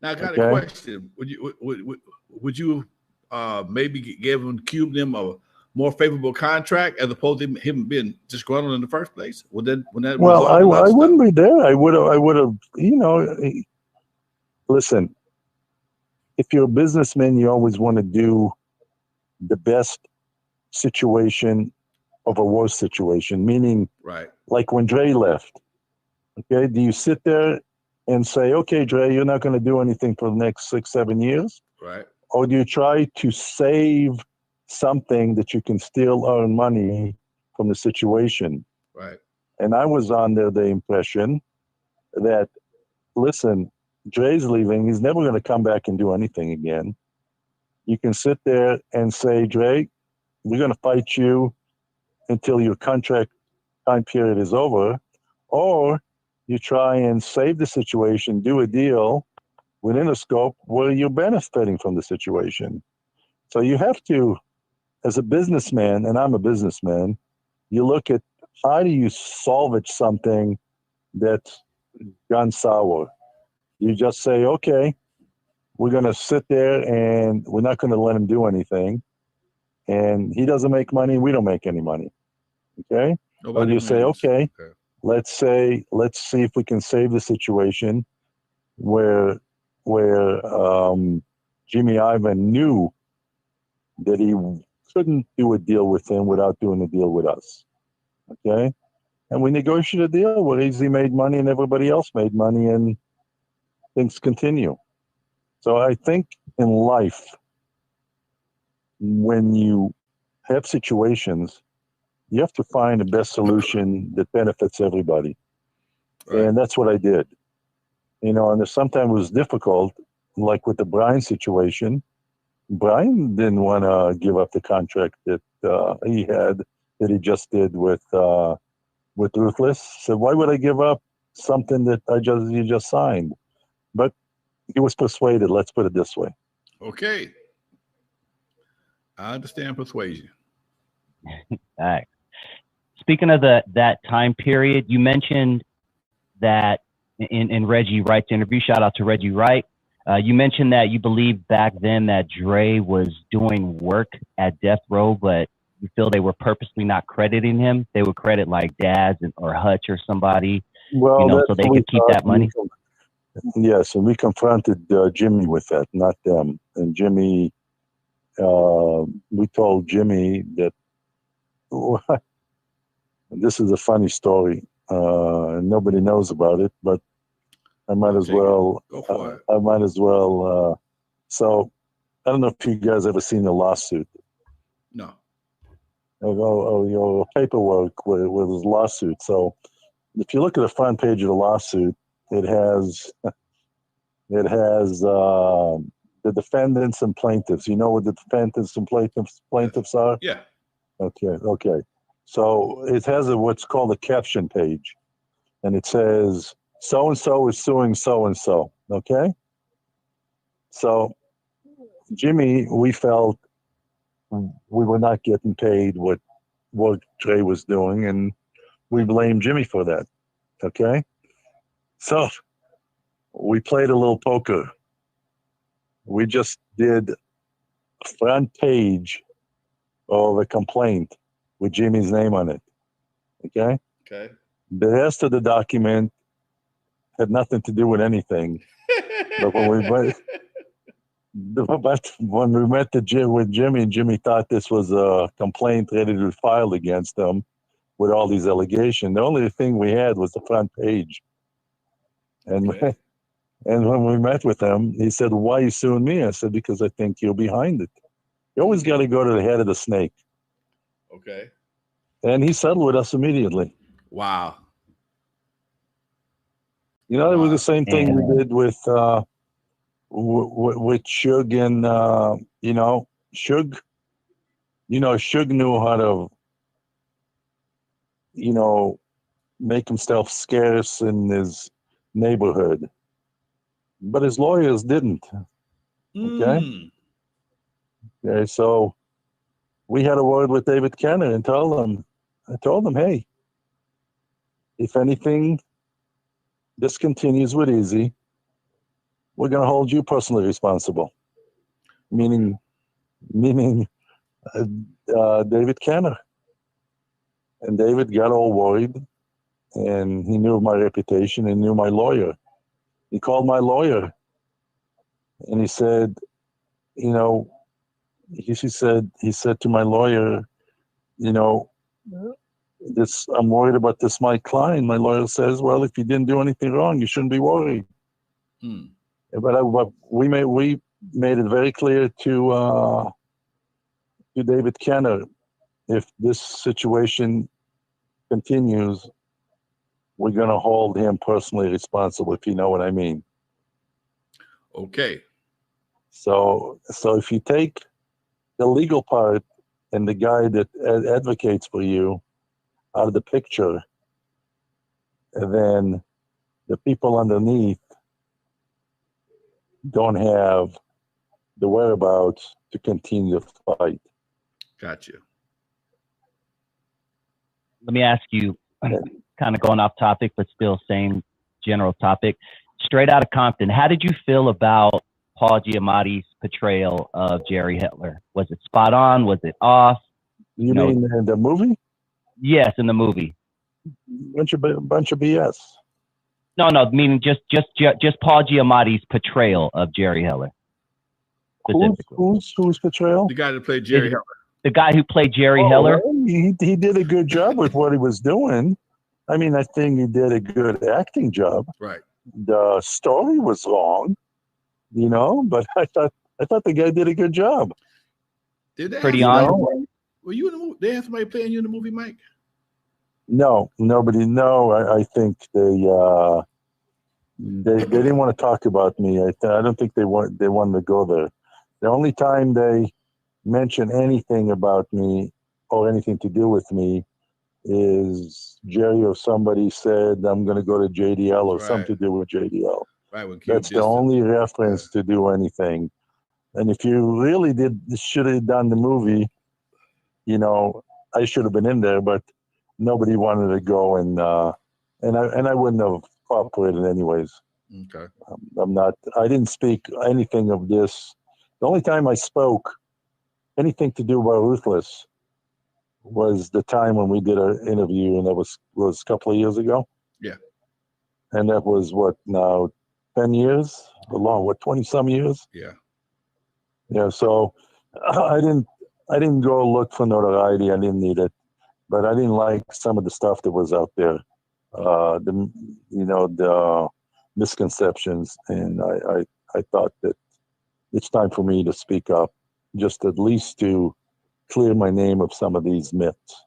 Now I got a Okay. question. Would you maybe give them a more favorable contract as opposed to him being disgruntled in the first place? Would that Well, resolve a lot I of stuff? wouldn't be there. I would have, listen, if you're a businessman, you always want to do the best situation of a worse situation, meaning Right, like when Dre left, okay, do you sit there and say, okay, Dre, you're not going to do anything for the next 6, 7 years? right, Or do you try to save something that you can still earn money from the situation? right. And I was under the impression that, listen, Dre's leaving. He's never going to come back and do anything again. You can sit there and say, Dre, we're going to fight you until your contract time period is over. Or you try and save the situation, do a deal within a scope where you're benefiting from the situation. So you have to, as a businessman, and I'm a businessman, you look at how do you salvage something that's gone sour. You just say, okay, we're going to sit there and we're not going to let him do anything. And he doesn't make money, we don't make any money. Okay. Or Nobody you say, wins. okay, Okay. let's see if we can save the situation where Jimmy Ivan knew that he couldn't do a deal with him without doing a deal with us. Okay. And we negotiated a deal where Eazy made money and everybody else made money and things continue. So I think in life, when you have situations, you have to find the best solution that benefits everybody. Right. And that's what I did. And sometimes it was difficult, like with the Brian situation. Brian didn't want to give up the contract that that he just did with Ruthless. So why would I give up something that you just signed? But he was persuaded. Let's put it this way. Okay. I understand persuasion. All right. Speaking of that time period, you mentioned that in Reggie Wright's interview. Shout out to Reggie Wright. You mentioned that you believe back then that Dre was doing work at Death Row, but you feel they were purposely not crediting him. They would credit like Daz or Hutch or somebody, Well, so they could keep that money. Yes, and we confronted Jimmy with that, not them. And Jimmy, we told Jimmy that this is a funny story, and nobody knows about it, but I might I'll as take it. well. Go for it. I might as well. So I don't know if you guys ever seen the lawsuit. No. Your paperwork with his lawsuit. So if you look at the front page of the lawsuit, it has the defendants and plaintiffs. You know what the defendants and plaintiffs are? Yeah. Okay. So it has what's called a caption page, and it says so and so is suing so and so. Okay. So Jimmy, we felt we were not getting paid what Dre was doing, and we blame Jimmy for that. Okay. So we played a little poker. We just did a front page of a complaint with Jimmy's name on it. Okay. Okay. The rest of the document had nothing to do with anything. But when we went, with Jimmy, and Jimmy thought this was a complaint ready to be filed against him with all these allegations. The only thing we had was the front page. And Okay. and when we met with him, he said, "Why are you suing me?" I said, "Because I think you're behind it. You always got to go to the head of the snake." Okay. And he settled with us immediately. Wow. It was the same thing we did with Suge and Suge. Suge knew how to make himself scarce in his neighborhood, but his lawyers didn't. Okay. Okay, so we had a word with David Kenner and I told him, hey, if anything, this continues with Eazy, we're going to hold you personally responsible. Meaning David Kenner. And David got all worried, and he knew my reputation and knew my lawyer. He called my lawyer, and he said, you know, he said to my lawyer, you know, I'm worried about this Mike Klein. My lawyer says, well, if you didn't do anything wrong, you shouldn't be worried. But we made it very clear to David Kenner, if this situation continues, we're going to hold him personally responsible, if you know what I mean. Okay. So if you take the legal part and the guy that advocates for you out of the picture, and then the people underneath don't have the whereabouts to continue the fight. Gotcha. Let me ask you, kind of going off topic, but still same general topic. Straight Outta Compton, how did you feel about Paul Giamatti's portrayal of Jerry Hitler? Was it spot on? Was it off? You mean in the movie? Yes, in the movie. Bunch of BS. No, meaning just Paul Giamatti's portrayal of Jerry Hitler. Whose portrayal? The guy that played Jerry Hitler. The guy who played Jerry Hitler. Well, he did a good job with what he was doing. I mean, I think he did a good acting job. Right. The story was wrong, you know, but I thought the guy did a good job. Did they pretty honest? Were you in the movie? They had somebody playing you in the movie, Mike? No, nobody. No, I think they didn't want to talk about me. I don't think they wanted to go there. The only time they mention anything about me or anything to do with me is Jerry or somebody said I'm going to go to JDL or something to do with JDL. Right. That's the only reference to do anything. And if you really should have done the movie, you know, I should have been in there, but nobody wanted to go, and I wouldn't have cooperated anyways. Okay. I didn't speak anything of this. The only time I spoke anything to do about Ruthless was the time when we did an interview, and that was a couple of years ago. Yeah. And that was what now, 10 years? 20 some years? Yeah. Yeah. So I didn't go look for notoriety. I didn't need it, but I didn't like some of the stuff that was out there. The misconceptions, and I thought that it's time for me to speak up, just at least to clear my name of some of these myths.